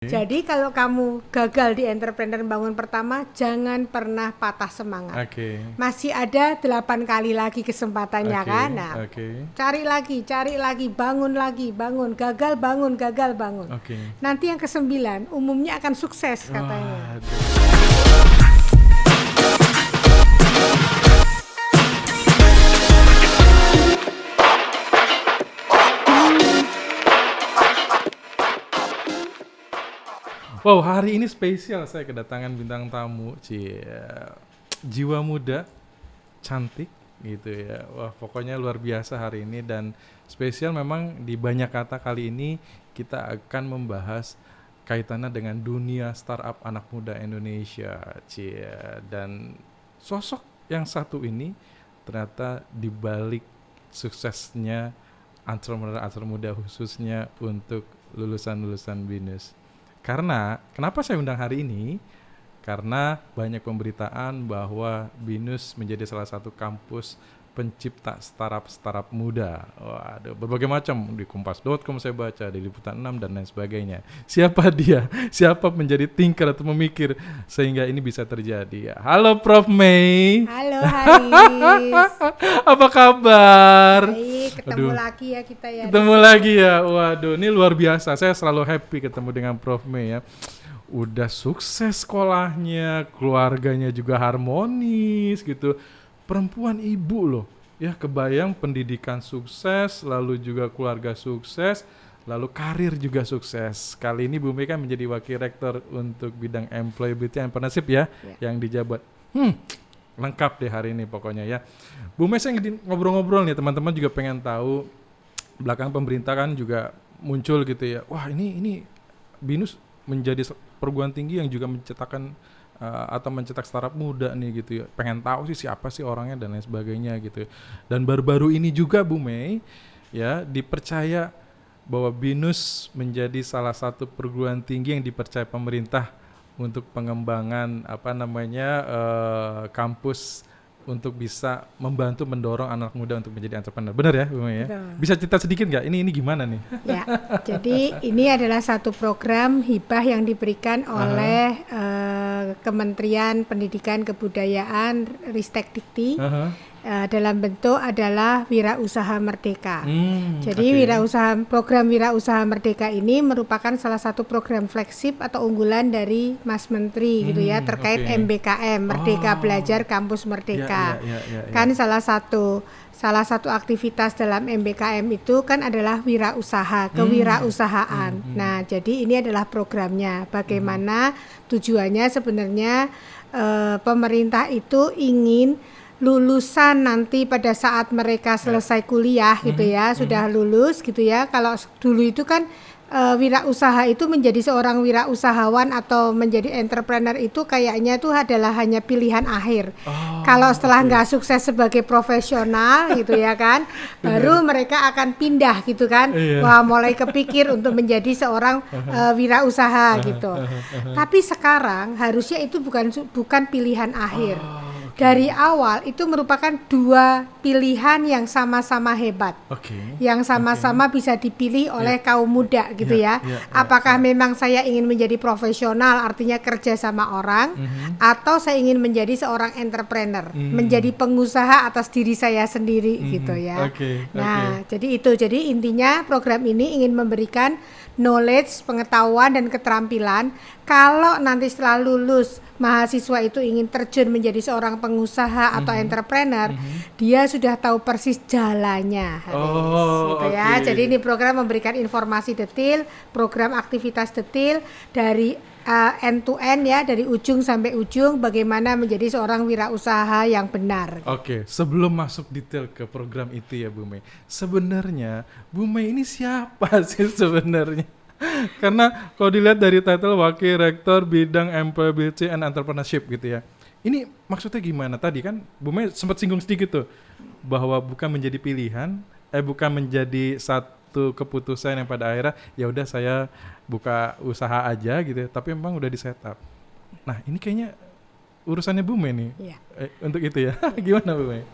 Jadi kalau kamu gagal di entrepreneur bangun pertama, jangan pernah patah semangat. Masih ada 8 kali lagi kesempatannya kan. Nah, cari lagi, bangun, gagal bangun. Nanti yang ke-9 umumnya akan sukses katanya. Wow, hari ini spesial, saya kedatangan bintang tamu, jiwa muda, cantik gitu ya. Wah, pokoknya luar biasa hari ini, dan spesial memang di banyak kata kali ini kita akan membahas kaitannya dengan dunia startup anak muda Indonesia, dan sosok yang satu ini ternyata dibalik suksesnya entrepreneur muda khususnya untuk lulusan BINUS. Karena kenapa saya undang hari ini? Karena banyak pemberitaan bahwa BINUS menjadi salah satu kampus pencipta startup muda. Waduh, berbagai macam, di kompas.com saya baca, di Liputan 6 dan lain sebagainya. Siapa dia? Siapa menjadi thinker atau memikir sehingga ini bisa terjadi? Halo Prof. May. Halo Haris. Apa kabar? Baik, ketemu lagi ya kita ya. Ketemu lagi ya. Waduh, ini luar biasa. Saya selalu happy ketemu dengan Prof. May ya. Udah sukses sekolahnya, keluarganya juga harmonis gitu. Perempuan ibu loh, ya, kebayang pendidikan sukses, lalu juga keluarga sukses, lalu karir juga sukses. Kali ini Bu May kan menjadi wakil rektor untuk bidang employability and partnership ya, yang dijabat. Lengkap deh hari ini pokoknya ya. Bu May, saya ngobrol-ngobrol nih, teman-teman juga pengen tahu, belakang pemerintah kan juga muncul gitu ya. Wah, ini BINUS menjadi perguruan tinggi yang juga mencetakkan atau mencetak startup muda nih gitu ya. Pengen tahu sih siapa sih orangnya dan lain sebagainya gitu. Dan baru-baru ini juga Bu May ya dipercaya bahwa BINUS menjadi salah satu perguruan tinggi yang dipercaya pemerintah untuk pengembangan kampus untuk bisa membantu mendorong anak muda untuk menjadi entrepreneur. Benar ya Bu May ya? Bisa cerita sedikit nggak? Ini gimana nih? Ya, jadi ini adalah satu program hibah yang diberikan oleh Kementerian Pendidikan Kebudayaan Ristek Dikti dalam bentuk adalah Wirausaha Merdeka. Jadi program Wirausaha Merdeka ini merupakan salah satu program flagship atau unggulan dari Mas Menteri gitu ya, terkait MBKM, Merdeka Belajar Kampus Merdeka. Kan salah satu aktivitas dalam MBKM itu kan adalah wirausaha, kewirausahaan. Nah, jadi ini adalah programnya. Bagaimana tujuannya sebenarnya pemerintah itu ingin lulusan nanti pada saat mereka selesai kuliah gitu ya, sudah lulus gitu ya. Kalau dulu itu kan wirausaha itu menjadi seorang wirausahawan atau menjadi entrepreneur itu kayaknya itu adalah hanya pilihan akhir. Kalau setelah nggak sukses sebagai profesional gitu ya kan, baru mereka akan pindah gitu kan. Wah, mulai kepikir untuk menjadi seorang wirausaha gitu. Tapi sekarang harusnya itu bukan pilihan akhir. Dari awal itu merupakan dua pilihan yang sama-sama hebat, yang sama-sama bisa dipilih oleh kaum muda gitu ya. Apakah memang saya ingin menjadi profesional, artinya kerja sama orang, atau saya ingin menjadi seorang entrepreneur, menjadi pengusaha atas diri saya sendiri gitu ya. Nah, jadi intinya program ini ingin memberikan knowledge, pengetahuan dan keterampilan. Kalau nanti setelah lulus mahasiswa itu ingin terjun menjadi seorang pengusaha atau entrepreneur, dia sudah tahu persis jalannya. Gitu ya. Jadi ini program memberikan informasi detail, program aktivitas detail dari end to end ya, dari ujung sampai ujung, bagaimana menjadi seorang wirausaha yang benar. Sebelum masuk detail ke program itu ya Bu May, sebenarnya Bu May ini siapa sih sebenarnya? Karena kalau dilihat dari title Wakil Rektor Bidang Employability and Entrepreneurship gitu ya, ini maksudnya gimana? Tadi kan Bu May sempat singgung sedikit tuh, bahwa bukan menjadi pilihan, bukan menjadi satu keputusan yang pada akhirnya ya udah saya buka usaha aja gitu ya, tapi memang udah di setup. Nah, ini kayaknya urusannya Bu Mei nih. Ya. Untuk itu ya. Gimana Bu Mei?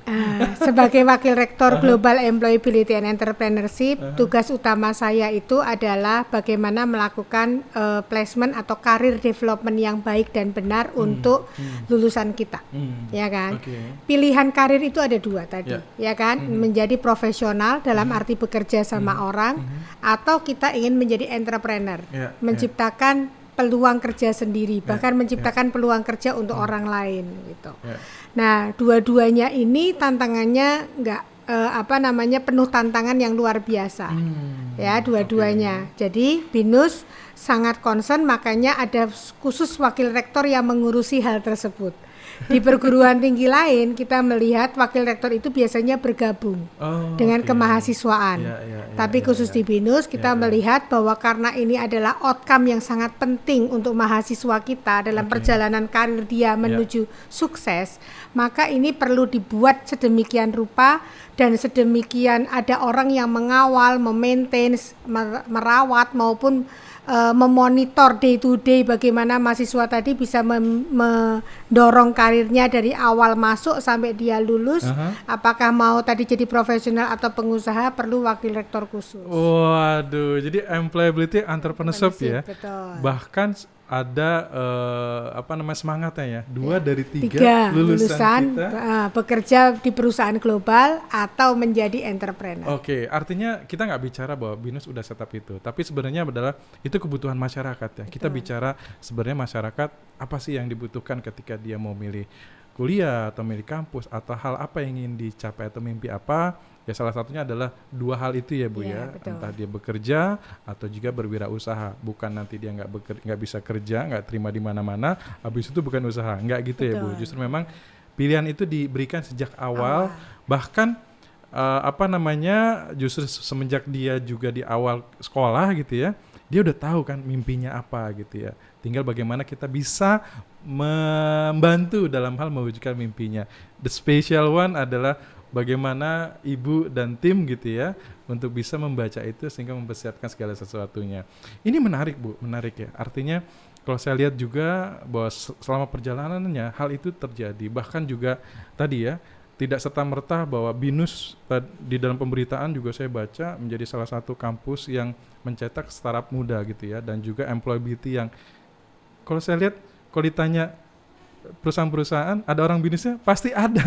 Sebagai Wakil Rektor Global Employability and Entrepreneurship, tugas utama saya itu adalah bagaimana melakukan placement atau career development yang baik dan benar untuk lulusan kita, ya kan? Pilihan karir itu ada 2 tadi, ya kan? Menjadi profesional dalam arti bekerja sama orang, atau kita ingin menjadi entrepreneur, menciptakan peluang kerja sendiri, bahkan menciptakan peluang kerja untuk orang lain gitu. Nah, dua-duanya ini tantangannya penuh tantangan yang luar biasa. Ya, dua-duanya. Jadi BINUS sangat concern, makanya ada khusus wakil rektor yang mengurusi hal tersebut. Di perguruan tinggi lain kita melihat wakil rektor itu biasanya bergabung dengan kemahasiswaan. Tapi khusus di BINUS kita melihat bahwa karena ini adalah outcome yang sangat penting untuk mahasiswa kita dalam perjalanan karir dia menuju sukses, maka ini perlu dibuat sedemikian rupa dan sedemikian ada orang yang mengawal, memaintain, merawat maupun memonitor day to day bagaimana mahasiswa tadi bisa mendorong karirnya dari awal masuk sampai dia lulus. Apakah mau tadi jadi profesional atau pengusaha, perlu wakil rektor khusus. Waduh, jadi employability entrepreneurship ya. Betul. Bahkan ada semangatnya ya. 2 dari 3 lulusan kita bekerja di perusahaan global atau menjadi entrepreneur. Oke, artinya kita nggak bicara bahwa BINUS udah setup itu, tapi sebenarnya adalah itu kebutuhan masyarakat ya. Kita bicara sebenarnya masyarakat apa sih yang dibutuhkan ketika dia mau milih kuliah atau milih kampus atau hal apa yang ingin dicapai atau mimpi apa. Ya salah satunya adalah 2 hal itu ya Bu ya, entah dia bekerja atau juga berwirausaha. Bukan nanti dia nggak bisa kerja, nggak terima di mana-mana, habis itu bukan usaha, nggak gitu ya Bu. Justru memang pilihan itu diberikan sejak awal. Bahkan justru semenjak dia juga di awal sekolah gitu ya, dia udah tahu kan mimpinya apa gitu ya. Tinggal bagaimana kita bisa membantu dalam hal mewujudkan mimpinya. The special one adalah bagaimana ibu dan tim gitu ya untuk bisa membaca itu sehingga mempersiapkan segala sesuatunya. Ini menarik Bu, menarik ya. Artinya kalau saya lihat juga bahwa selama perjalanannya hal itu terjadi. Bahkan juga tadi ya, tidak serta-merta bahwa BINUS di dalam pemberitaan juga saya baca menjadi salah satu kampus yang mencetak startup muda gitu ya, dan juga employability yang kalau saya lihat kalau ditanya perusahaan-perusahaan ada orang BINUSnya pasti ada.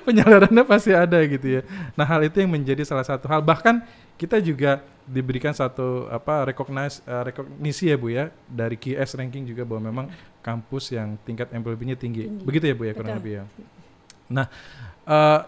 Penyadarannya pasti ada gitu ya. Nah, hal itu yang menjadi salah satu hal, bahkan kita juga diberikan satu rekognisi ya Bu ya dari QS ranking juga bahwa memang kampus yang tingkat employability-nya tinggi. Begitu ya Bu ya kurang lebih ya. Nah,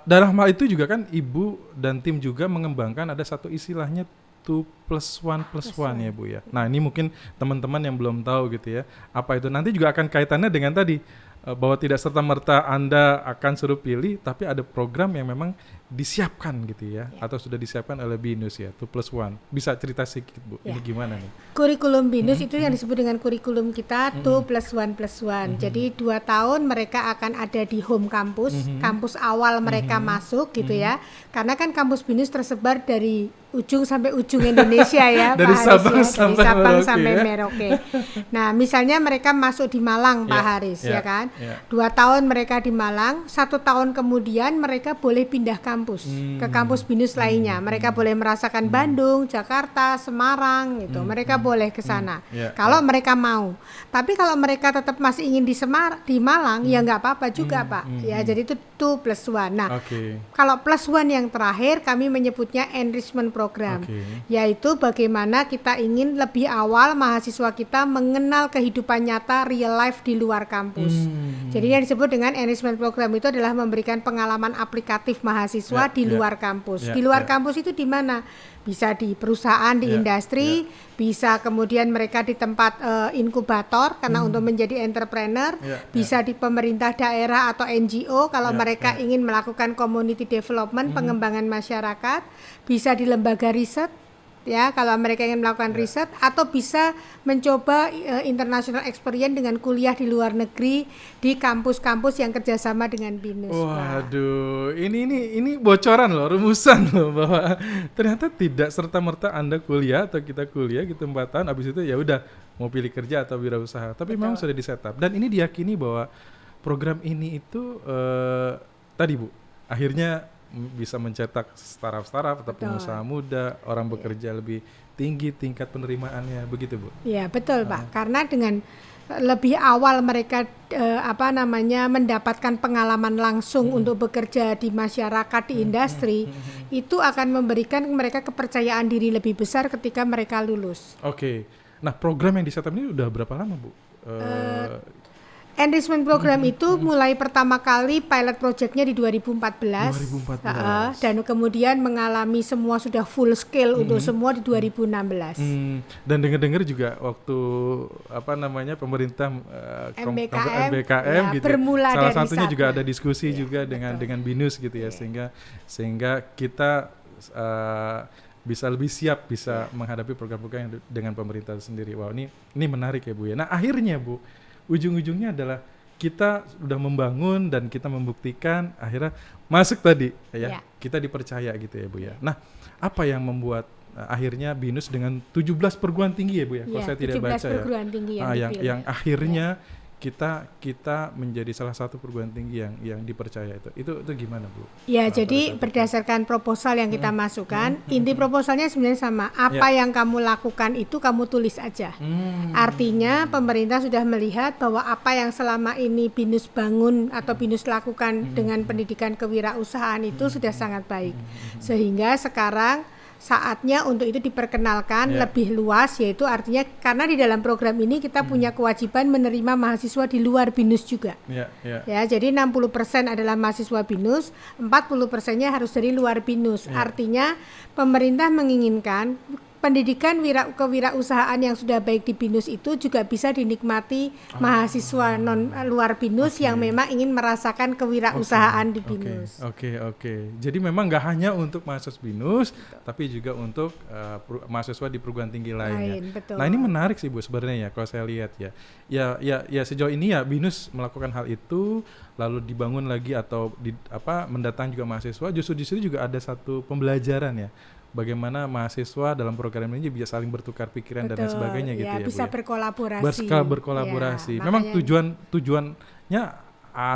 dalam hal itu juga kan Ibu dan tim juga mengembangkan ada satu istilahnya 2+1+1 ya Bu ya. Nah, ini mungkin teman-teman yang belum tahu gitu ya. Apa itu? Nanti juga akan kaitannya dengan tadi bahwa tidak serta-merta Anda akan suruh pilih, tapi ada program yang memang disiapkan gitu ya, atau sudah disiapkan oleh BINUS ya, 2+1. Bisa cerita sedikit Bu, ini gimana nih? Kurikulum BINUS itu yang disebut dengan kurikulum kita 2+1+1. Jadi 2 tahun mereka akan ada di home campus, kampus awal mereka masuk gitu ya. Karena kan kampus BINUS tersebar dari ujung sampai ujung Indonesia ya, dari Pak Haris Haris ya, Sabang dari Sabang Merauke, sampai ya. Merauke. Nah, misalnya mereka masuk di Malang, Pak Haris ya kan. 2 tahun mereka di Malang, 1 tahun kemudian mereka boleh pindah kampus ke kampus BINUS lainnya. Mereka boleh merasakan Bandung, Jakarta, Semarang gitu. Mereka boleh ke sana kalau mereka mau. Tapi kalau mereka tetap masih ingin di Malang ya nggak apa-apa juga Pak. Ya, jadi itu 2+1. Nah, kalau +1 yang terakhir kami menyebutnya enrichment program, yaitu bagaimana kita ingin lebih awal mahasiswa kita mengenal kehidupan nyata real life di luar kampus. Jadi yang disebut dengan enrichment program itu adalah memberikan pengalaman aplikatif mahasiswa di luar kampus. Di luar kampus itu di mana? Bisa di perusahaan, di industri, bisa kemudian mereka di tempat inkubator karena untuk menjadi entrepreneur, bisa di pemerintah daerah atau NGO kalau mereka ingin melakukan community development, pengembangan masyarakat, bisa di lembaga riset, ya kalau mereka ingin melakukan riset, atau bisa mencoba international experience dengan kuliah di luar negeri di kampus-kampus yang kerjasama dengan BINUS. Waduh, ini bocoran loh, rumusan loh, bahwa ternyata tidak serta-merta Anda kuliah atau kita kuliah gitu 4 tahun, habis itu ya udah mau pilih kerja atau wirausaha, tapi memang sudah di-setup. Dan ini diyakini bahwa program ini itu tadi Bu, akhirnya bisa mencetak startup atau pengusaha muda, orang bekerja lebih tinggi tingkat penerimaannya, begitu Bu? Ya betul Pak, karena dengan lebih awal mereka mendapatkan pengalaman langsung untuk bekerja di masyarakat, di industri, itu akan memberikan mereka kepercayaan diri lebih besar ketika mereka lulus. Oke. Nah, program yang di-setup ini udah berapa lama Bu? Enrichment program itu mulai pertama kali pilot projectnya di 2014. Dan kemudian mengalami semua sudah full scale untuk semua di 2016. Dan dengar-dengar juga waktu pemerintah MBKM ya, gitu. Salah satunya juga ada diskusi juga dengan BINUS gitu ya, sehingga kita bisa lebih siap menghadapi program-program yang dengan pemerintah sendiri. Wow, ini menarik ya Bu ya. Nah, akhirnya Bu, ujung-ujungnya adalah kita sudah membangun dan kita membuktikan akhirnya masuk tadi ya. Kita dipercaya gitu ya Bu ya. Nah, apa yang membuat akhirnya BINUS dengan 17 perguruan tinggi ya Bu ya, kalau saya tidak baca ya, yang akhirnya kita menjadi salah satu perguruan tinggi yang dipercaya itu gimana Bu? Ya, jadi berdasarkan proposal yang kita masukkan, inti proposalnya sebenarnya sama. Apa yang kamu lakukan itu kamu tulis aja. Artinya pemerintah sudah melihat bahwa apa yang selama ini BINUS bangun atau BINUS lakukan dengan pendidikan kewirausahaan itu sudah sangat baik. Sehingga sekarang saatnya untuk itu diperkenalkan lebih luas, yaitu artinya karena di dalam program ini kita punya kewajiban menerima mahasiswa di luar BINUS juga. Ya, jadi 60% adalah mahasiswa BINUS, 40%-nya harus dari luar BINUS. Artinya pemerintah menginginkan pendidikan kewirausahaan yang sudah baik di BINUS itu juga bisa dinikmati mahasiswa non luar BINUS yang memang ingin merasakan kewirausahaan di BINUS. Oke. Jadi memang nggak hanya untuk mahasiswa BINUS, tapi juga untuk mahasiswa di perguruan tinggi lainnya. Betul. Nah, ini menarik sih Bu sebenarnya ya, kalau saya lihat ya. Ya sejauh ini ya BINUS melakukan hal itu, lalu dibangun lagi atau mendatang juga mahasiswa. Justru di situ juga ada satu pembelajaran ya, bagaimana mahasiswa dalam program ini bisa saling bertukar pikiran dan lain sebagainya gitu ya, bisa Bu, berkolaborasi. Memang tujuannya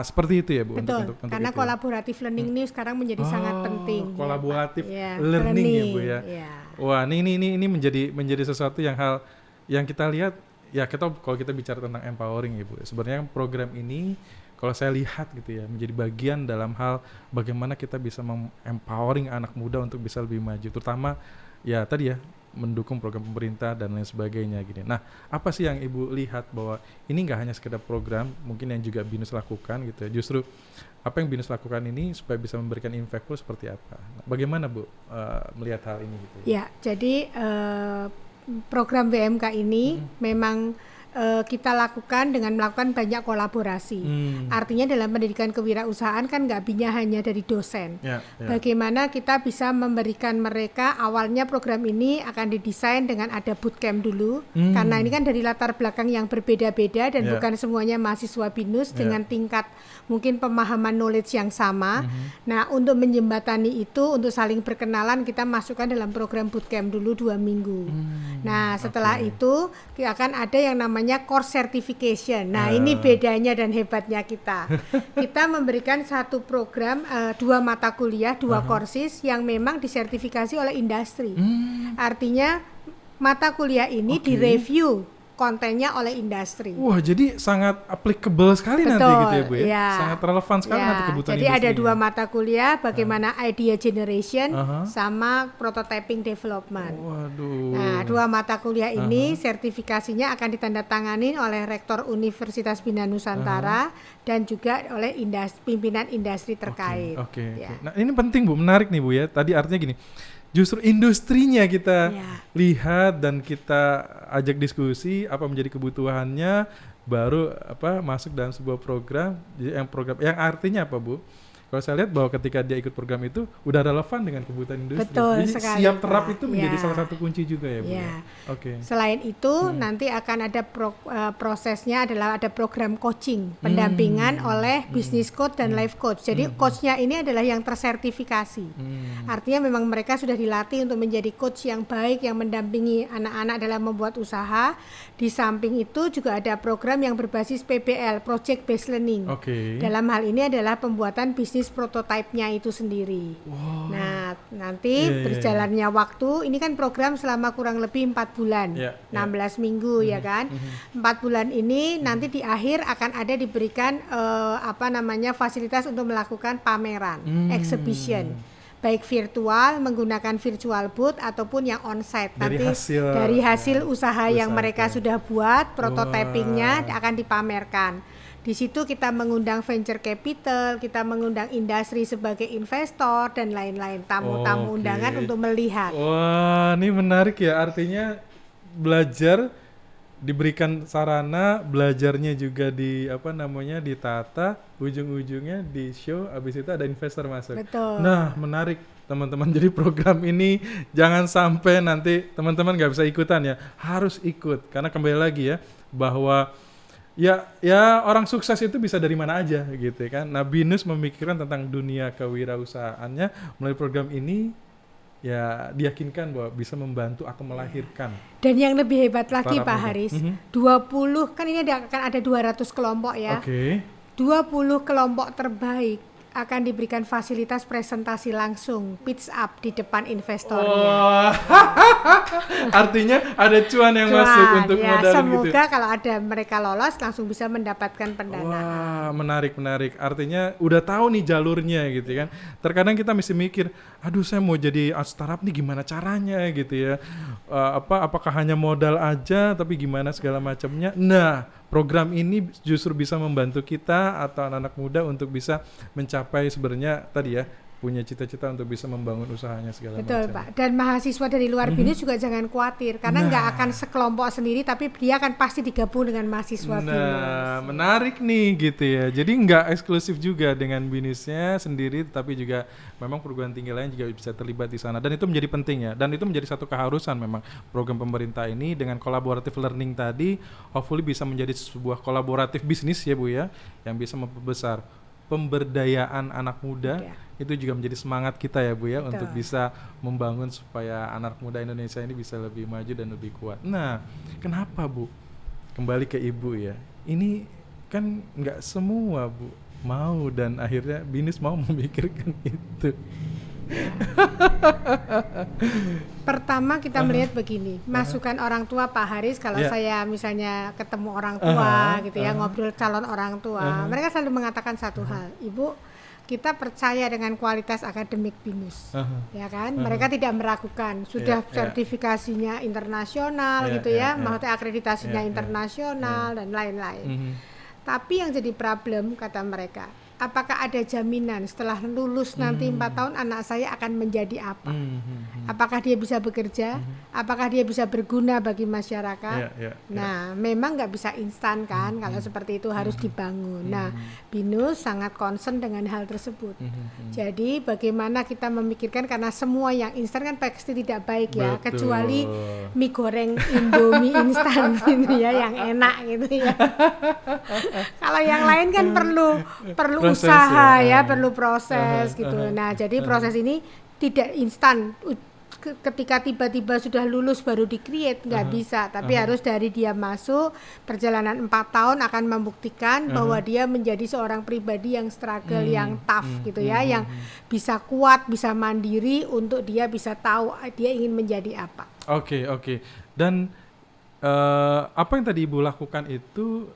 seperti itu ya Bu. Betul, untuk karena kolaboratif learning ini sekarang menjadi sangat penting. Kolaboratif learning ya Bu ya. Wah, ini menjadi sesuatu yang kita lihat ya, kalau kita bicara tentang empowering ya Bu. Sebenarnya program ini kalau saya lihat gitu ya, menjadi bagian dalam hal bagaimana kita bisa empowering anak muda untuk bisa lebih maju, terutama ya tadi ya, mendukung program pemerintah dan lain sebagainya gini. Nah, apa sih yang Ibu lihat bahwa ini nggak hanya sekedar program, mungkin yang juga BINUS lakukan gitu ya, justru apa yang BINUS lakukan ini supaya bisa memberikan impact seperti apa? Nah, bagaimana Bu melihat hal ini gitu? Ya, jadi program WMK ini memang kita lakukan dengan melakukan banyak kolaborasi. Artinya dalam pendidikan kewirausahaan kan nggak hanya dari dosen. Bagaimana kita bisa memberikan mereka, awalnya program ini akan didesain dengan ada bootcamp dulu, karena ini kan dari latar belakang yang berbeda-beda dan bukan semuanya mahasiswa BINUS dengan tingkat mungkin pemahaman knowledge yang sama. Nah, untuk menjembatani itu, untuk saling berkenalan, kita masukkan dalam program bootcamp dulu 2 minggu. Nah, setelah itu akan ada yang namanya course certification. Nah, ini bedanya dan hebatnya kita. Kita memberikan satu program 2 mata kuliah, 2 courses yang memang disertifikasi oleh industri. Artinya mata kuliah ini direview kontennya oleh industri. Wah, jadi sangat applicable sekali. Betul, nanti gitu ya Bu ya. Sangat relevan sekali nanti kebutuhan jadi ada 2 mata kuliah, bagaimana idea generation sama prototyping development. Waduh. Nah, 2 mata kuliah ini sertifikasinya akan ditandatangani oleh Rektor Universitas Bina Nusantara dan juga oleh pimpinan industri terkait. Oke. Nah, ini penting Bu, menarik nih Bu ya. Tadi artinya gini, justru industrinya kita lihat dan kita ajak diskusi apa menjadi kebutuhannya, baru masuk dalam sebuah program yang artinya apa Bu? Kalau saya lihat bahwa ketika dia ikut program itu udah relevan dengan kebutuhan industri. Betul Jadi sekali, siap terap Pak. itu menjadi Ya. salah satu kunci juga ya, Bu. Ya. Oke. Selain itu nanti akan ada prosesnya adalah ada program coaching, pendampingan oleh business coach dan life coach. Jadi coachnya ini adalah yang tersertifikasi. Artinya memang mereka sudah dilatih untuk menjadi coach yang baik, yang mendampingi anak-anak dalam membuat usaha. Di samping itu juga ada program yang berbasis PBL, Project Based Learning. Oke. Dalam hal ini adalah pembuatan bisnis prototipe-nya itu sendiri. Wow. Nah, nanti berjalannya waktu, ini kan program selama kurang lebih 4 bulan, 16 minggu ya kan. 4 bulan ini nanti di akhir akan ada diberikan fasilitas untuk melakukan pameran, exhibition. Baik virtual menggunakan virtual booth ataupun yang onsite. Dari Nanti hasil, dari hasil usaha yang usaha mereka itu. sudah buat, prototypingnya akan dipamerkan. Di situ kita mengundang venture capital, kita mengundang industri sebagai investor dan lain-lain, tamu-tamu Oke. undangan untuk melihat. Wah, ini menarik ya. Artinya belajar diberikan sarana, belajarnya juga ditata, ujung-ujungnya di show, habis itu ada investor masuk. Betul. Nah, menarik teman-teman. Jadi program ini jangan sampai nanti teman-teman nggak bisa ikutan ya, harus ikut karena kembali lagi ya bahwa ya orang sukses itu bisa dari mana aja gitu kan. Nah, BINUS memikirkan tentang dunia kewirausahaannya melalui program ini. Ya diyakinkan bahwa bisa membantu atau melahirkan. Dan yang lebih hebat lagi Para Pak muda. Haris, 20 kan ini akan ada 200 kelompok ya. Oke. 20 kelompok terbaik akan diberikan fasilitas presentasi langsung, pitch up di depan investornya. Wah. Artinya ada cuan yang masuk untuk ya, modal semoga gitu. kalau ada mereka lolos langsung bisa mendapatkan pendanaan. Wah, menarik. Artinya udah tahu nih jalurnya gitu kan. Terkadang kita mesti mikir, aduh saya mau jadi startup nih gimana caranya gitu ya. Apakah hanya modal aja tapi gimana segala macamnya. Nah, program ini justru bisa membantu kita atau anak-anak muda untuk bisa mencapai sebenarnya tadi ya punya cita-cita untuk bisa membangun usahanya segala Betul macam. Pak. Dan mahasiswa dari luar BINUS juga jangan khawatir karena nggak akan sekelompok sendiri tapi dia akan pasti digabung dengan mahasiswa BINUS. Nah, menarik nih gitu ya. Jadi nggak eksklusif juga dengan BINUSnya sendiri, tapi juga memang perguruan tinggi lain juga bisa terlibat di sana. Dan itu menjadi penting ya. Dan itu menjadi satu keharusan memang program pemerintah ini dengan collaborative learning tadi, hopefully bisa menjadi sebuah kolaboratif bisnis ya Bu ya, yang bisa memperbesar pemberdayaan anak muda. Itu juga menjadi semangat kita ya Bu ya. Betul. Untuk bisa membangun supaya anak muda Indonesia ini bisa lebih maju dan lebih kuat. Nah, kenapa Bu? Kembali ke Ibu ya. Ini kan nggak semua Bu mau dan akhirnya BINUS mau memikirkan itu. Pertama kita melihat begini, masukan orang tua Pak Haris kalau saya misalnya ketemu orang tua gitu ya, ngobrol calon orang tua, mereka selalu mengatakan satu hal, Ibu, kita percaya dengan kualitas akademik BINUS, ya kan? Mereka tidak meragukan, sudah sertifikasinya internasional gitu ya, maksudnya akreditasinya internasional dan lain-lain. Tapi yang jadi problem kata mereka, apakah ada jaminan setelah lulus nanti 4 tahun anak saya akan menjadi apa? Apakah dia bisa bekerja? Apakah dia bisa berguna bagi masyarakat? Nah, memang nggak bisa instan kan, kalau seperti itu harus dibangun. Nah, BINUS sangat concern dengan hal tersebut. Jadi bagaimana kita memikirkan, karena semua yang instan kan pasti tidak baik ya, kecuali mie goreng Indomie instan gitu ya, yang enak gitu ya. Kalau yang lain kan perlu Proses usaha ya, perlu proses gitu. Nah, jadi proses ini tidak instan. Ketika tiba-tiba sudah lulus baru di-create, nggak bisa. Tapi harus dari dia masuk, perjalanan 4 tahun akan membuktikan bahwa dia menjadi seorang pribadi yang struggle, yang tough gitu ya, yang bisa kuat, bisa mandiri untuk dia bisa tahu dia ingin menjadi apa. Oke. Dan apa yang tadi Ibu lakukan itu,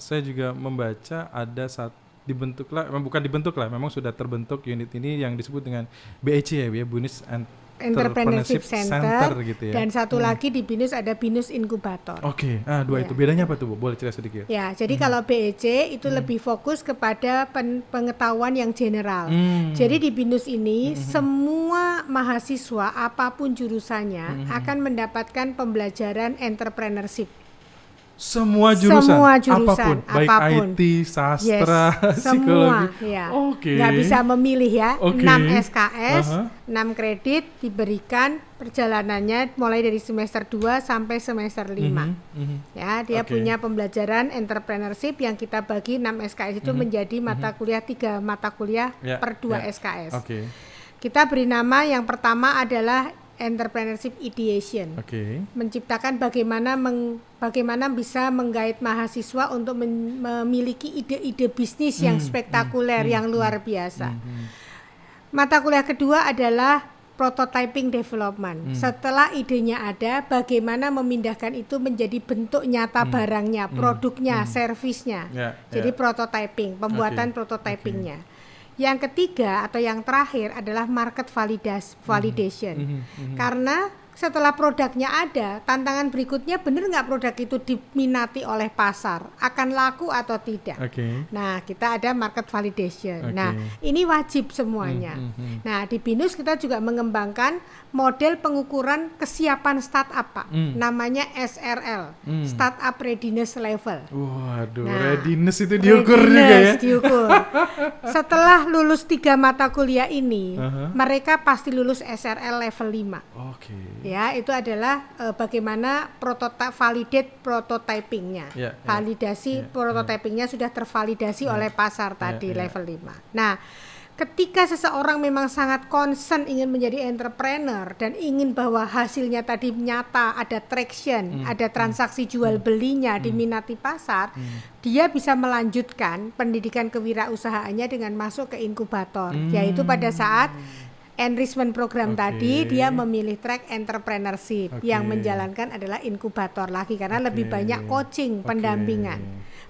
saya juga membaca ada memang sudah terbentuk unit ini yang disebut dengan BEC ya, BINUS Entrepreneurship Center gitu ya. Dan satu lagi di BINUS ada BINUS Inkubator. Oke, dua itu bedanya apa tuh Bu? Boleh cerita sedikit? Ya, jadi kalau BEC itu lebih fokus kepada pengetahuan yang general. Jadi di BINUS ini semua mahasiswa apapun jurusannya akan mendapatkan pembelajaran entrepreneurship. Semua jurusan, Semua jurusan, apapun, baik apapun. IT, sastra, Yes, psikologi. semua, ya. Oke. Nggak bisa memilih ya. Oke. 6 SKS, Aha. 6 kredit diberikan perjalanannya mulai dari semester 2 sampai semester 5. Ya, dia Oke. punya pembelajaran entrepreneurship yang kita bagi 6 SKS itu menjadi mata kuliah 3 mata kuliah Ya, per 2 ya. SKS. Oke. Kita beri nama yang pertama adalah entrepreneurship ideation. Oke. Menciptakan bagaimana bisa menggait mahasiswa untuk memiliki ide-ide bisnis yang spektakuler, yang luar biasa. Mata kuliah kedua adalah prototyping development. Setelah idenya ada, bagaimana memindahkan itu menjadi bentuk nyata barangnya, produknya, servisnya. Ya, Jadi ya. prototyping, pembuatan Oke. prototypingnya. Yang ketiga atau yang terakhir adalah market validation. Karena setelah produknya ada, tantangan berikutnya benar nggak produk itu diminati oleh pasar, akan laku atau tidak. Oke. Nah, kita ada market validation. Oke. Nah, ini wajib semuanya. Nah, di BINUS kita juga mengembangkan model pengukuran kesiapan startup, Pak. Namanya SRL, Startup Readiness Level. Waduh, Nah, readiness itu diukur juga ya. readiness diukur. Setelah lulus 3 mata kuliah ini, mereka pasti lulus SRL level 5. Oke. Ya, itu adalah bagaimana validate prototypingnya. Ya, ya. Validasi prototypingnya sudah tervalidasi oleh pasar tadi ya. level 5. Nah, ketika seseorang memang sangat concern ingin menjadi entrepreneur dan ingin bahwa hasilnya tadi nyata, ada traction, ada transaksi jual belinya, diminati pasar, dia bisa melanjutkan pendidikan kewirausahaannya dengan masuk ke inkubator, yaitu pada saat enrichment program Oke. tadi dia memilih track entrepreneurship, Oke. yang menjalankan adalah inkubator lagi karena lebih banyak coaching, Oke. pendampingan,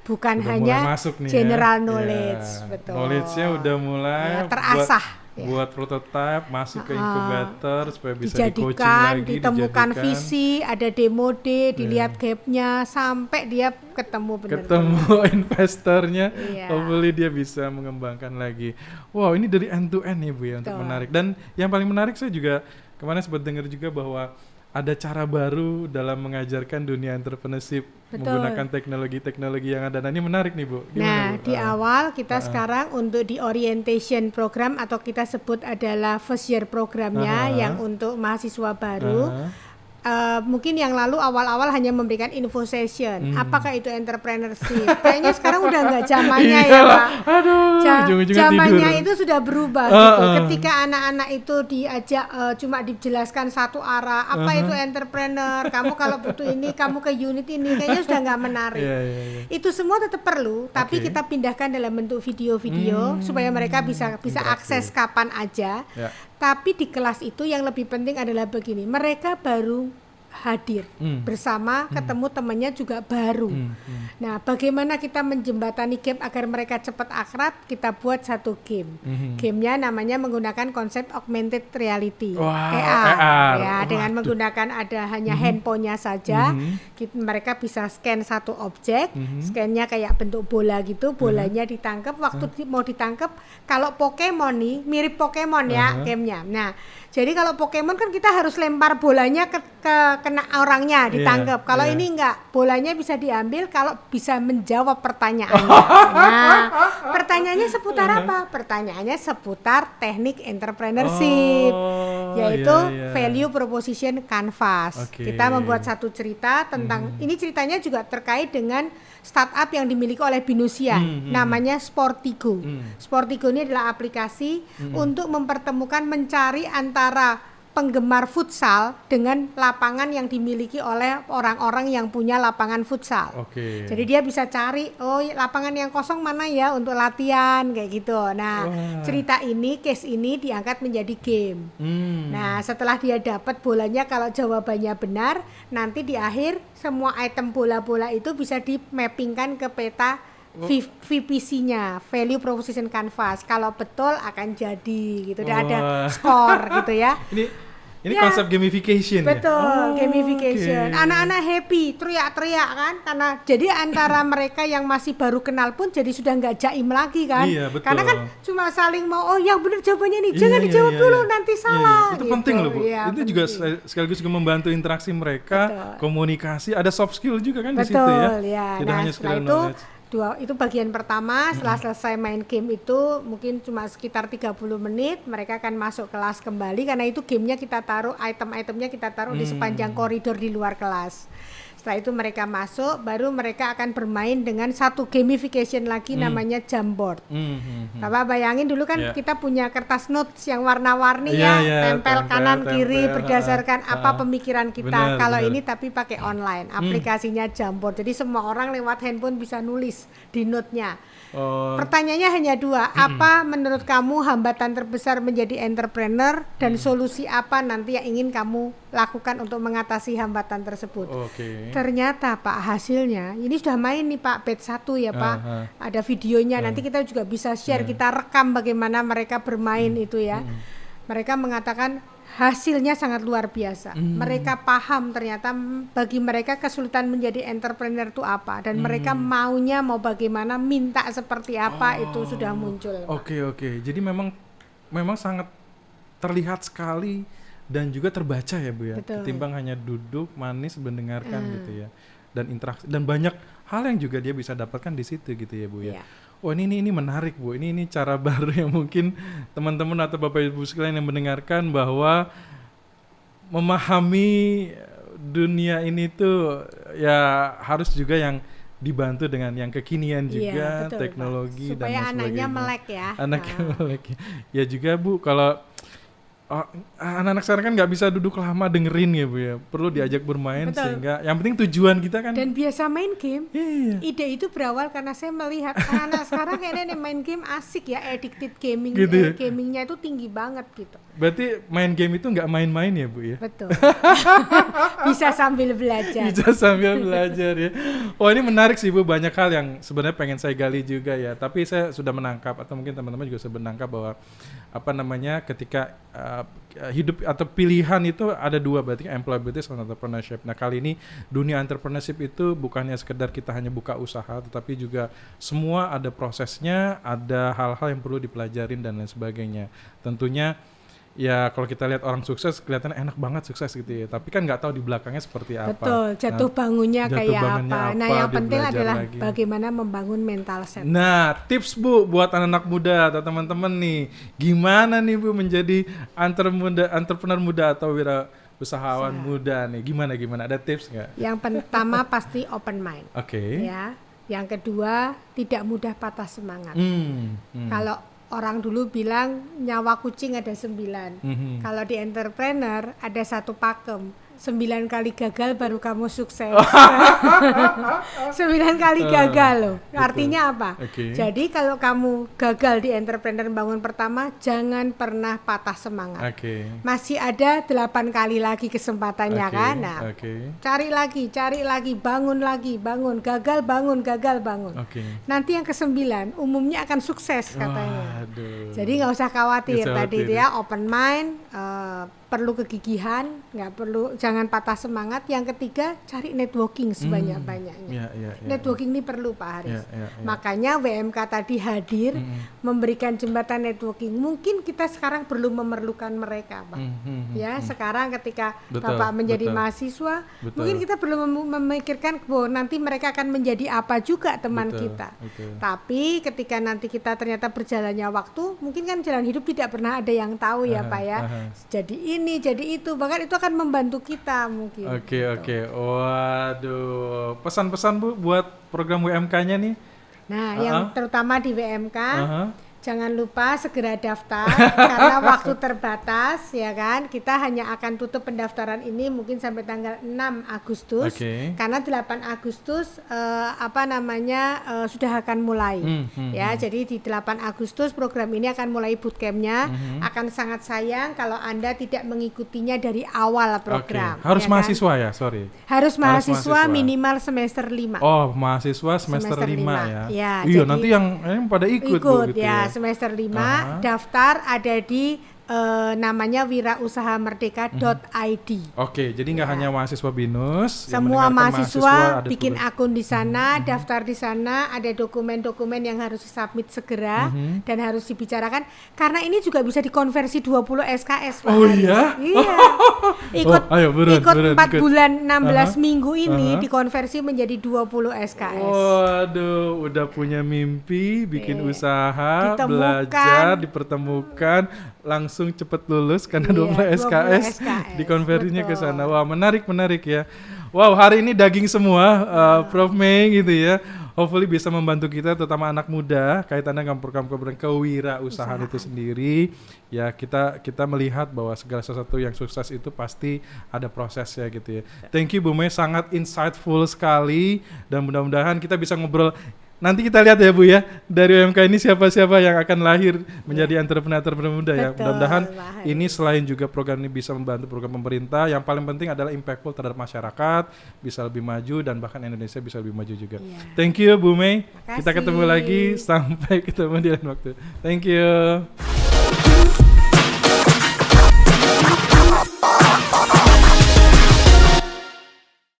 bukan Udah hanya mulai masuk nih general ya. knowledge. Ya. Betul. Knowledge-nya udah mulai Ya, terasah. buat prototype, masuk ke inkubator supaya bisa di-coaching Dijadikan, lagi, ditemukan dijadikan. visi, ada demo day, dilihat gapnya sampai dia ketemu benar-benar. Ketemu investornya, Iya. hopefully dia bisa mengembangkan lagi. Wow, ini dari end to end ya Bu ya, untuk Betul. menarik. Dan yang paling menarik saya juga kemarin sempat dengar juga bahwa ada cara baru dalam mengajarkan dunia entrepreneurship Betul. menggunakan teknologi-teknologi yang ada. Nah, ini menarik nih Bu. Nah, Gimana, Bu? di awal kita sekarang untuk di orientation program atau kita sebut adalah first year programnya yang untuk mahasiswa baru. Mungkin yang lalu awal-awal hanya memberikan info session. Apakah itu entrepreneurship? Kayaknya sekarang udah nggak zamannya ya, Pak. Aduh, ujung-ujungnya Zamannya tidur. itu sudah berubah gitu. Ketika anak-anak itu diajak cuma dijelaskan satu arah, apa itu entrepreneur? Kamu kalau butuh ini, kamu ke unit ini, kayaknya sudah nggak menarik. Iya, iya, iya. Itu semua tetap perlu, tapi Oke. kita pindahkan dalam bentuk video-video supaya mereka bisa Interaktif. akses kapan aja. Ya. Tapi di kelas itu yang lebih penting adalah begini, mereka baru hadir bersama, ketemu temannya juga baru. Nah, bagaimana kita menjembatani gap agar mereka cepat akrab? Kita buat satu game. Gamenya namanya menggunakan konsep augmented reality, Wah, AR. AR. Ya, dengan Waduh. menggunakan ada hanya handphonenya saja, mereka bisa scan satu objek, scannya kayak bentuk bola gitu, bolanya ditangkap, waktu mau ditangkap, kalau Pokemon nih, mirip Pokemon ya gamenya. Nah, jadi kalau Pokemon kan kita harus lempar bolanya ke kena orangnya, ditangkap. Kalau iya. ini enggak, bolanya bisa diambil kalau bisa menjawab pertanyaannya. Nah, pertanyaannya seputar apa? Pertanyaannya seputar teknik entrepreneurship, Oh, yaitu iya, iya. value proposition canvas. Oke. Kita membuat satu cerita tentang ini, ceritanya juga terkait dengan startup yang dimiliki oleh Binusia, namanya Sportigo. Sportigo ini adalah aplikasi untuk mempertemukan, mencari antara penggemar futsal dengan lapangan yang dimiliki oleh orang-orang yang punya lapangan futsal. Oke. Jadi dia bisa cari, oh lapangan yang kosong mana ya untuk latihan kayak gitu. Nah, Wah. cerita ini, case ini diangkat menjadi game. Nah, setelah dia dapat bolanya, kalau jawabannya benar, nanti di akhir semua item bola-bola itu bisa di-mappingkan ke peta VPC-nya, value proposition canvas. Kalau betul akan jadi gitu. Dan ada Wah. skor gitu ya. Ini Ini Ya. konsep gamification ya? Betul, gamification. oke. Anak-anak happy, teriak-teriak kan, karena jadi antara mereka yang masih baru kenal pun jadi sudah nggak jaim lagi kan. Iya, betul. Karena kan cuma saling mau, oh yang benar jawabannya nih, jangan Iya, dijawab iya, dulu iya. nanti Iya, salah. iya. Itu gitu. penting loh Bu. Iya, Itu juga penting. sekaligus juga membantu interaksi mereka, Betul. komunikasi, ada soft skill juga kan di situ Betul, ya. ya. Tidak Nah, hanya setelah sekedar itu knowledge. itu bagian pertama. Setelah selesai main game itu mungkin cuma sekitar 30 menit mereka akan masuk kelas kembali, karena itu gamenya kita taruh, item-itemnya kita taruh di sepanjang koridor di luar kelas. Setelah itu mereka masuk, baru mereka akan bermain dengan satu gamification lagi namanya Jamboard. Bapak bayangin dulu kan Yeah. kita punya kertas notes yang warna-warni Iya, ya, iya, tempel kanan kiri tempel, berdasarkan apa pemikiran kita. Benar, Kalau benar. ini tapi pakai online, aplikasinya Jamboard. Jadi semua orang lewat handphone bisa nulis di note-nya. Oh, Pertanyaannya hanya dua, apa menurut kamu hambatan terbesar menjadi entrepreneur, dan solusi apa nanti yang ingin kamu lakukan untuk mengatasi hambatan tersebut? oke. Ternyata Pak, hasilnya ini sudah main nih Pak, batch 1 ya Pak. Ada videonya, nanti kita juga bisa share, kita rekam bagaimana mereka bermain itu ya. Mereka mengatakan hasilnya sangat luar biasa. Mereka paham ternyata bagi mereka kesulitan menjadi entrepreneur itu apa, dan mereka maunya mau bagaimana, minta seperti apa, itu sudah muncul. Pak. Oke. Jadi memang sangat terlihat sekali dan juga terbaca ya Bu ya. Betul. Ketimbang hanya duduk manis mendengarkan gitu ya. Dan interaksi dan banyak hal yang juga dia bisa dapatkan di situ gitu ya Bu ya. Iya. Oh ini menarik Bu. Ini cara baru yang mungkin teman-teman atau Bapak Ibu sekalian yang mendengarkan, bahwa memahami dunia ini tuh ya harus juga yang dibantu dengan yang kekinian juga, Iya, betul, Pak. teknologi dan supaya lain anaknya sebagainya. melek ya. Anaknya Nah, melek. Ya juga Bu, kalau anak-anak sekarang kan nggak bisa duduk lama dengerin ya Bu ya, perlu diajak bermain. Betul. Sehingga yang penting tujuan kita kan. dan biasa main game. Iya. Ide itu berawal karena saya melihat anak sekarang kayaknya nih main game asik ya, addicted gaming, Gitu ya? gamingnya itu tinggi banget gitu. Berarti main game itu nggak main-main ya Bu ya? Betul. Bisa sambil belajar. Bisa sambil belajar ya. Oh ini menarik sih Bu, banyak hal yang sebenarnya pengen saya gali juga ya. Tapi saya sudah menangkap, atau mungkin teman-teman juga sudah menangkap, bahwa ketika hidup atau pilihan itu ada dua, berarti employability sama entrepreneurship. Nah kali ini dunia entrepreneurship itu bukannya sekedar kita hanya buka usaha, tetapi juga semua ada prosesnya, ada hal-hal yang perlu dipelajarin dan lain sebagainya. Tentunya ya kalau kita lihat orang sukses kelihatannya enak banget sukses gitu ya, tapi kan nggak tahu di belakangnya seperti apa. Betul, jatuh bangunnya jatuh kayak bangunnya apa. Nah apa, yang dia penting belajar adalah lagi. bagaimana membangun mental set. Nah, tips Bu buat anak-anak muda atau teman-teman nih, gimana nih Bu menjadi entrepreneur muda atau wirausahawan muda nih? Gimana? Ada tips nggak? Yang pertama pasti open mind. Oke. Ya. Yang kedua tidak mudah patah semangat. Hmm. Kalau orang dulu bilang nyawa kucing ada 9. Kalau di entrepreneur ada 1 pakem. 9 kali gagal baru kamu sukses. 9 kali gagal loh. Artinya apa? Oke. Jadi kalau kamu gagal di entrepreneur bangun pertama, jangan pernah patah semangat. Oke. Masih ada 8 kali lagi kesempatannya Oke, kan. Nah, oke. cari lagi, bangun, gagal bangun. Oke. Nanti yang ke-9 umumnya akan sukses katanya. Waduh. Jadi nggak usah khawatir Nggak usah tadi khawatir. itu ya, open mind, perlu kegigihan, jangan patah semangat. Yang ketiga, cari networking sebanyak-banyaknya. Ya. Networking ini perlu Pak Haris. Ya. Makanya WMK tadi hadir memberikan jembatan networking. Mungkin kita sekarang perlu memerlukan mereka, Pak. Ya, sekarang ketika Betul, Bapak menjadi betul. mahasiswa, Betul. mungkin kita perlu memikirkan bahwa nanti mereka akan menjadi apa juga teman Betul, kita. betul. Tapi ketika nanti kita ternyata berjalannya waktu, mungkin kan jalan hidup tidak pernah ada yang tahu ya Pak ya. Jadi ini, jadi itu, bahkan itu akan membantu kita mungkin. Oke. Waduh. Pesan-pesan Bu buat program WMK-nya nih? Nah, yang terutama di WMK, jangan lupa segera daftar karena waktu terbatas ya kan. Kita hanya akan tutup pendaftaran ini mungkin sampai tanggal 6 Agustus. Oke. Karena 8 Agustus sudah akan mulai. Ya, jadi di 8 Agustus program ini akan mulai bootcampnya. Akan sangat sayang kalau Anda tidak mengikutinya dari awal program. Oke. Harus ya kan? mahasiswa ya, sorry. Harus mahasiswa mahasiswa. minimal semester 5. Oh, mahasiswa semester 5 Semester ya. lima. Ya, Iya, jadi- nanti yang pada ikut Bu, gitu ya semester 5 Aha. daftar ada di namanya wirausahamerdeka.id. Oke, jadi nggak hanya mahasiswa BINUS, yang Semua mendengarkan mahasiswa ada bikin tugas. akun di sana, daftar di sana, ada dokumen-dokumen yang harus disubmit segera dan harus dibicarakan karena ini juga bisa dikonversi 20 SKS. Pak Oh Haris. iya? Iya. Ikut Oh, ayo, buruan, ikut buruan, 4 ikut. bulan 16 minggu ini dikonversi menjadi 20 SKS. Waduh, udah punya mimpi, bikin usaha, Ditemukan. belajar, dipertemukan, langsung cepet lulus karena Iya, 20 SKS, 20 SKS, dikonversinya ke betul. sana. Wah, menarik ya. Wow, hari ini daging semua, Prof. May gitu ya. Hopefully bisa membantu kita, terutama anak muda, kaitannya dengan program-program kewirausahaan itu sendiri. Ya, kita melihat bahwa segala sesuatu yang sukses itu pasti ada prosesnya gitu ya. Thank you Bu May, sangat insightful sekali, dan mudah-mudahan kita bisa ngobrol. Nanti kita lihat ya Bu ya, dari UMK ini siapa-siapa yang akan lahir menjadi entrepreneur muda ya. Betul, Mudah-mudahan Pak Haris. ini selain juga program ini bisa membantu program pemerintah, yang paling penting adalah impactful terhadap masyarakat, bisa lebih maju dan bahkan Indonesia bisa lebih maju juga. Iya. Thank you Bu May. Kita Makasih. ketemu lagi, sampai ketemu di lain waktu. Thank you.